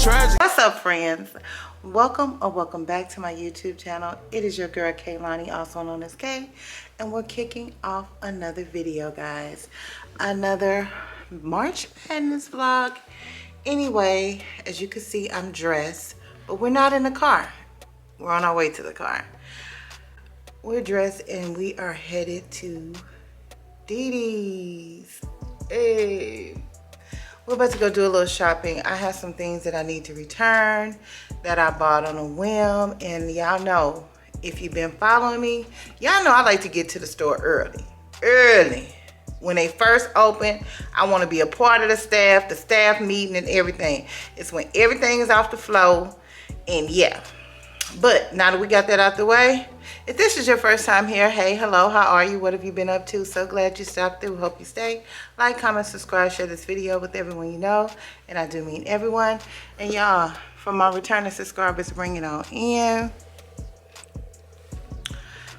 tragic. What's up, friends? Welcome back to my YouTube channel. It is your girl Kaye Lanhi, also known as Kaye, and we're kicking off another video, guys. Another March Madness vlog. Anyway, as you can see, I'm dressed, but we're not in the car. We're on our way to the car. We're dressed and we are headed to Didi's. Hey. We're about to go do a little shopping. I have some things that I need to return that I bought on a whim. And y'all know, if you've been following me, y'all know I like to get to the store early. When they first open, I want to be a part of the staff meeting and everything. It's when everything is off the flow. And yeah. But now that we got that out the way, if this is your first time here, hey, hello, how are you? What have you been up to? So glad you stopped through. Hope you stay. Like, comment, subscribe, share this video with everyone you know. And I do mean everyone. And y'all, for my returning subscribers, bring it on in.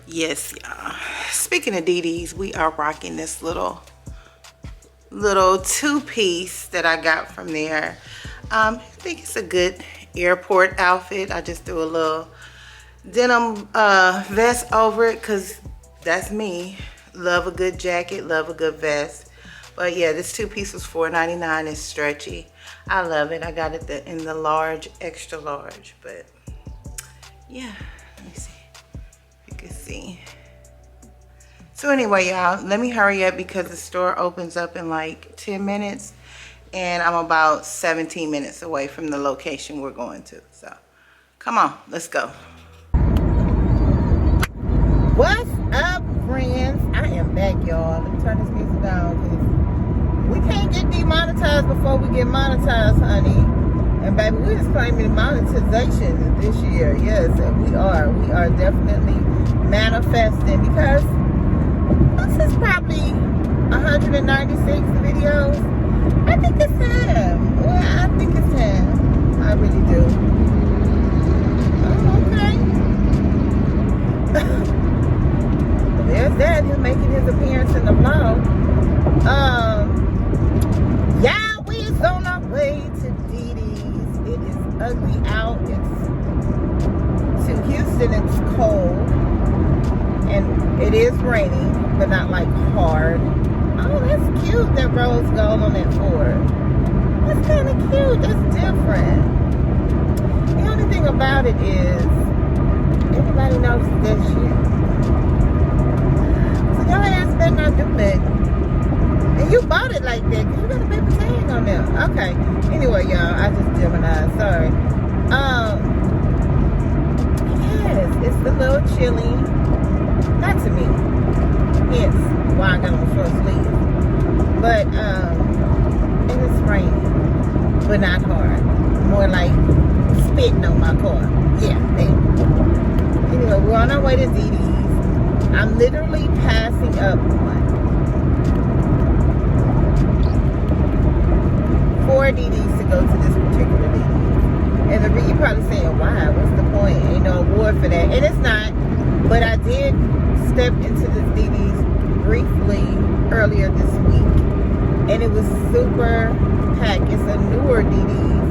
Yes, y'all. Speaking of Didi's, we are rocking this little two-piece that I got from there. I think it's a good airport outfit. I just threw a little denim vest over it because that's me. Love a good jacket, love a good vest. But yeah, this two-piece was $4.99. It's stretchy. I love it. I got it in the large, extra large. But yeah, let me see if you can see. So anyway, y'all, let me hurry up because the store opens up in like 10 minutes. And I'm about 17 minutes away from the location we're going to. So, come on, let's go. What's up, friends? I am back, y'all. Let me turn this music down because we can't get demonetized before we get monetized, honey. And baby, we're just claiming monetization this year. Yes, and we are. We are definitely manifesting because this is probably 196 videos. I think it's time. Well, I think it's time. I really do. Oh, okay. There's that. He's making his appearance in the vlog. Yeah, we're on our way to Didi's. It is ugly out. To Houston, it's cold. And it is raining, but not like hard. Oh, that's cute, that rose gold on that Ford. That's kind of cute. That's different. The only thing about it is, everybody knows that shit. So your ass better not do that. And you bought it like that, because you got a paper tag on there. Okay. Anyway, y'all, I just Gemini. Sorry. Yes, it's a little chilly. Not to me. Hence why I got on short sleeves. But and it's raining, but not hard. More like spitting on my car. Yeah, anyway, we're on our way to Didi's. I'm literally passing up on 4 Didi's to go to this particular Didi's. And you're probably saying, why? What's the point? Ain't no award for that. And it's not. But I did step into this Didi's briefly earlier this week, and it was super packed. It's a newer Didi's,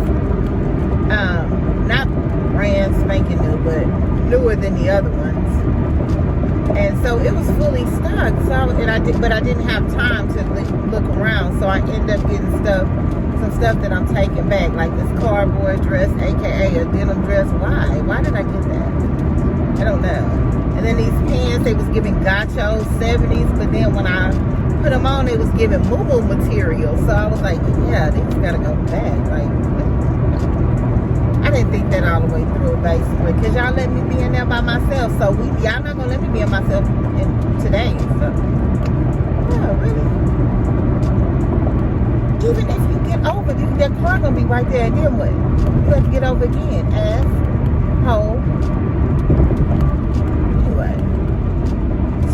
not brand spanking new, but newer than the other ones. And so it was fully stocked. But I didn't have time to look around, so I ended up getting some stuff that I'm taking back, like this cardboard dress, aka a denim dress. Why did I get that? I don't know. And then these pants, they was giving gachos 70s, but then when I put them on, they was giving moo-moo material. So I was like, yeah, these gotta go back. Like, I didn't think that all the way through, basically, because y'all let me be in there by myself. So y'all not gonna let me be in myself today. So, yeah, really. Even if you get over, that car gonna be right there, and then what? You have to get over again, ass, hole.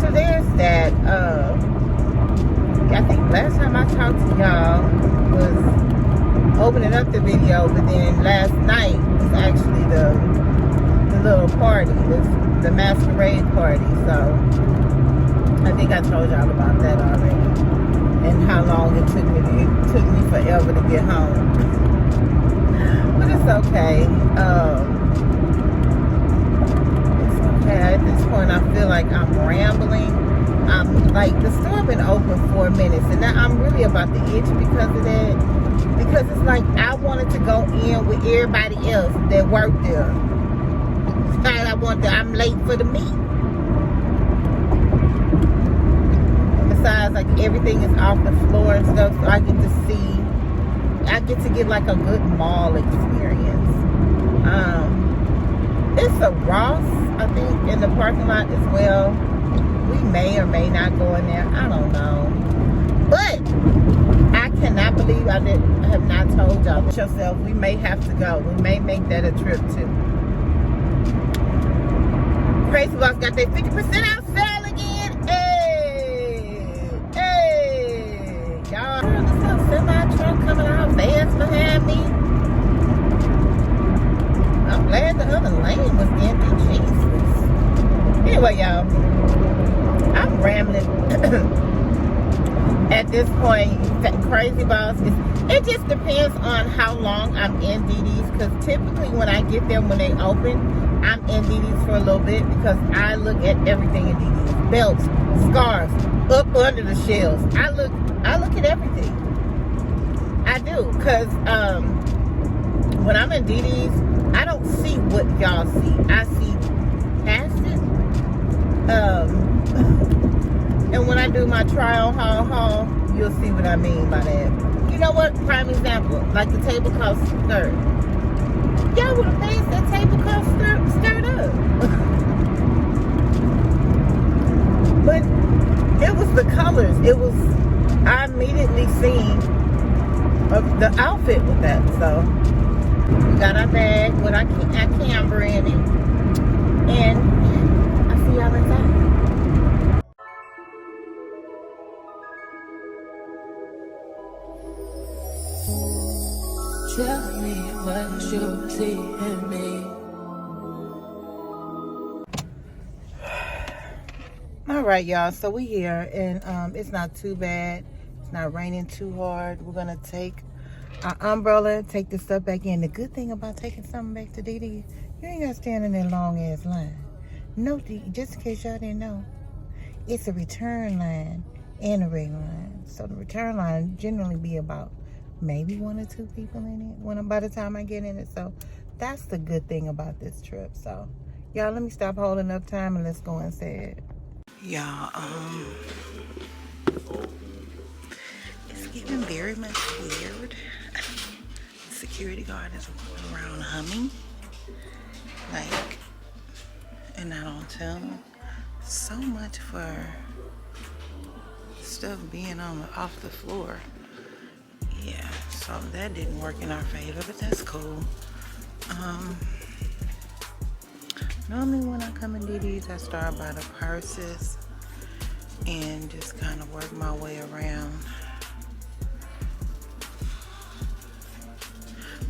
So there's that. I think last time I talked to y'all was opening up the video, but then last night was actually the little party, the masquerade party. So I think I told y'all about that already, and how long it took me forever to get home. But it's okay. It's okay. At this point, I feel like I'm rambling. I'm like, the store been open 4 minutes, and now I'm really about to itch because of that. Because it's like I wanted to go in with everybody else that worked there. It's like I'm late for the meet. Besides, like, everything is off the floor and stuff, so I get to get like a good mall experience. It's a Ross, I think, in the parking lot as well. We may or may not go in there. I don't know. But I cannot believe I have not told y'all. Yourself, we may have to go. We may make that a trip too. Crazy Boss got their 50% off sale again. Hey, y'all. This little semi truck coming out fast behind me. I'm glad the other lane was empty. Jesus. Anyway, y'all, I'm rambling. At this point, Crazy Boss it just depends on how long I'm in DD's, because typically when I get them when they open, I'm in DD's for a little bit because I look at everything in DD's. Belts, scarves, up under the shelves. I look at everything. I do, because when I'm in DD's, I don't see what y'all see. I see past it. And when I do my trial haul, you'll see what I mean by that. You know what? Prime example, like the tablecloth skirt. Y'all would have faced that tablecloth skirt up. But it was the colors. I immediately seen the outfit with that. So we got our bag with our camera in it. And I see y'all inside. Tell me what you see in me. All right, y'all. So we here, and it's not too bad. It's not raining too hard. We're gonna take our umbrella, take the stuff back in. The good thing about taking something back to DD, you ain't gotta stand in that long ass line. No, just in case y'all didn't know, it's a return line and a regular line. So the return line generally be about maybe 1 or 2 people in it by the time I get in it. So that's the good thing about this trip. So y'all, let me stop holding up time and let's go inside. Y'all, it's getting very much weird. The security guard is walking around humming, like, and I don't tell him. So much for stuff being off the floor. Yeah, so that didn't work in our favor, but that's cool. Normally when I come in DD's, I start by the purses and just kind of work my way around.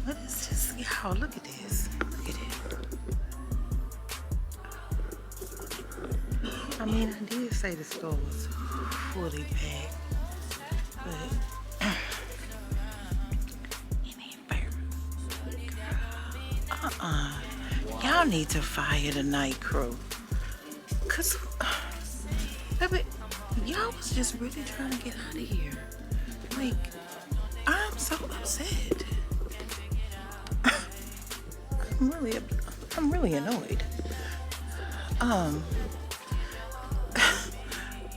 But it's just, y'all, look at this. Look at it. I mean, I did say the store was fully packed, but y'all need to fire the night crew. Cause baby, y'all was just really trying to get out of here. Like, I'm so upset. I'm really annoyed.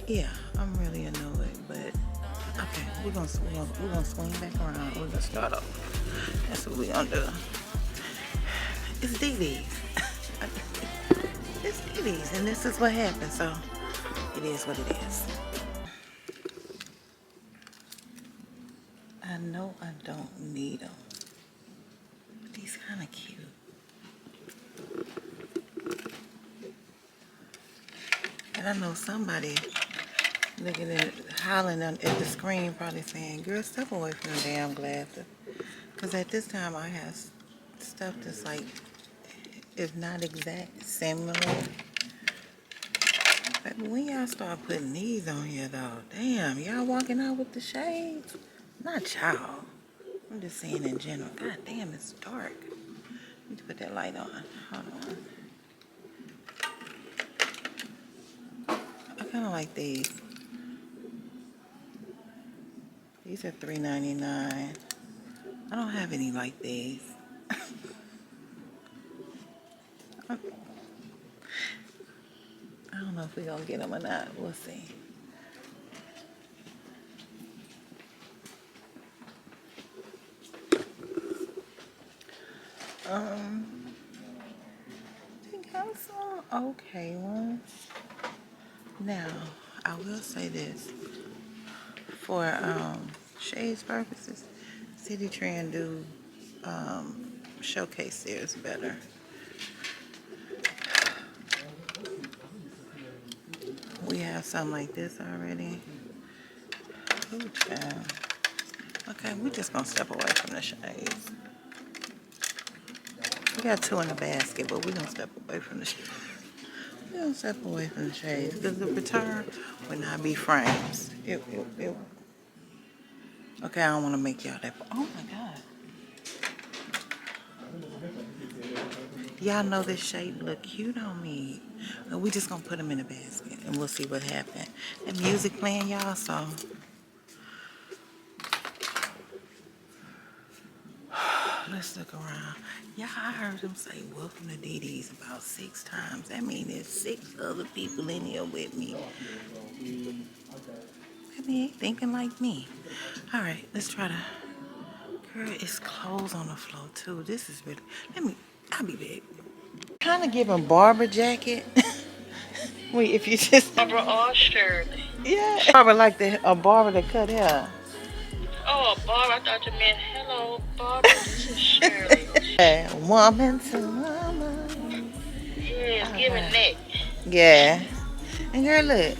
Yeah, I'm really annoyed, but okay, we're gonna swing back around. We're gonna start off. That's what we're gonna do. It's DD's. It's DD's, and this is what happened, so it is what it is. I know I don't need them, but these kind of cute. And I know somebody looking at it, hollering at the screen, probably saying, girl, step away from the damn glasses. Because at this time, I have stuff that's like, if not exact, similar. But when y'all start putting these on here, though, damn, y'all walking out with the shades? Not y'all. I'm just saying in general. God damn, it's dark. Need to put that light on. Hold on. I kind of like these. These are $3.99. I don't have any like these. I don't know if we're gonna get them or not. We'll see. They got some okay ones. Now, I will say this. For shades purposes, City Trend do showcase theirs better. We have something like this already. Ooh, child. Okay, we're just gonna step away from the shades. We got two in the basket, but we're gonna step away from the shades. We're gonna step away from the shades because the return would not be frames. Okay, I don't want to make y'all that. Oh my God. Y'all know this shape look cute on me. We just gonna put them in a basket and we'll see what happens. That music playing, y'all, so. Let's look around. Yeah, I heard them say welcome to DD's about 6 times. That means there's 6 other people in here with me. Maybe they thinking like me. All right, let's try to. Girl, it's clothes on the floor too. This is really. I'll be back. Kind of giving barber jacket. Wait, if you just. Barbara or Shirley? Yeah. Barber like a barber that cut hair. Oh, Barbara, I thought you meant hello, Barbara. This is Shirley. Hey, woman to woman. Yeah, it's giving that. Yeah. And girl, look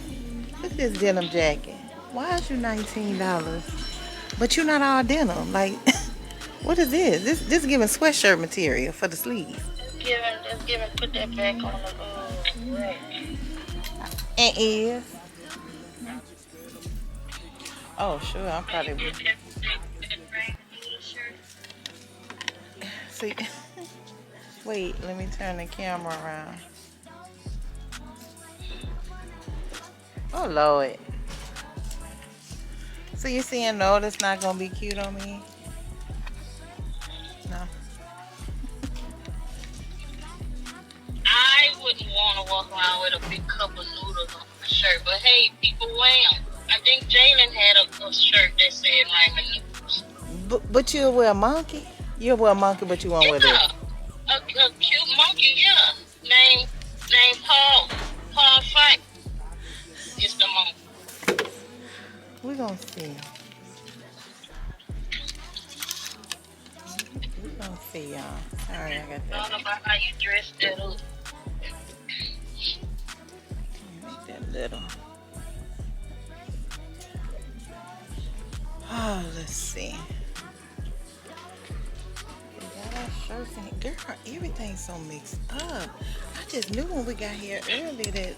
at this denim jacket. Why is you $19? But you not all denim. Like, what is this? This giving sweatshirt material for the sleeves. It's giving, put that back on the rack. And is. Oh, sure, I'm probably. See, wait, let me turn the camera around. Oh, Lord. So you saying no, that's not gonna be cute on me? No. I wouldn't want to walk around with a big cup of noodles on my shirt, but hey, people wear them. I think Jalen had a shirt that said ramen noodles. But you'll wear a monkey? You'll wear a monkey, but you won't wear this? A cute monkey, yeah. Named Paul Frank. It's the monkey. We're gonna see. We're gonna see, y'all. Sorry, I got that. I don't know about how you dressed that up. Make that little. Oh, let's see. We got our shirts in. Girl, everything's so mixed up. I just knew when we got here early that,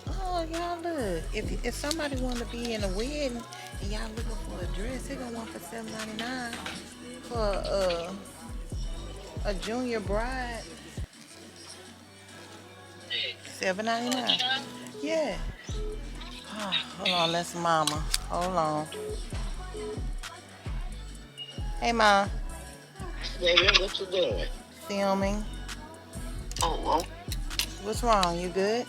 oh, y'all look. If somebody want to be in a wedding and y'all looking for a dress, they're gonna want for $7.99 for a junior bride. $7.99. Yeah. Oh, hold on, that's Mama. Hold on. Hey, Mom. Baby, what you doing? Filming. Oh, well. What's wrong? You good?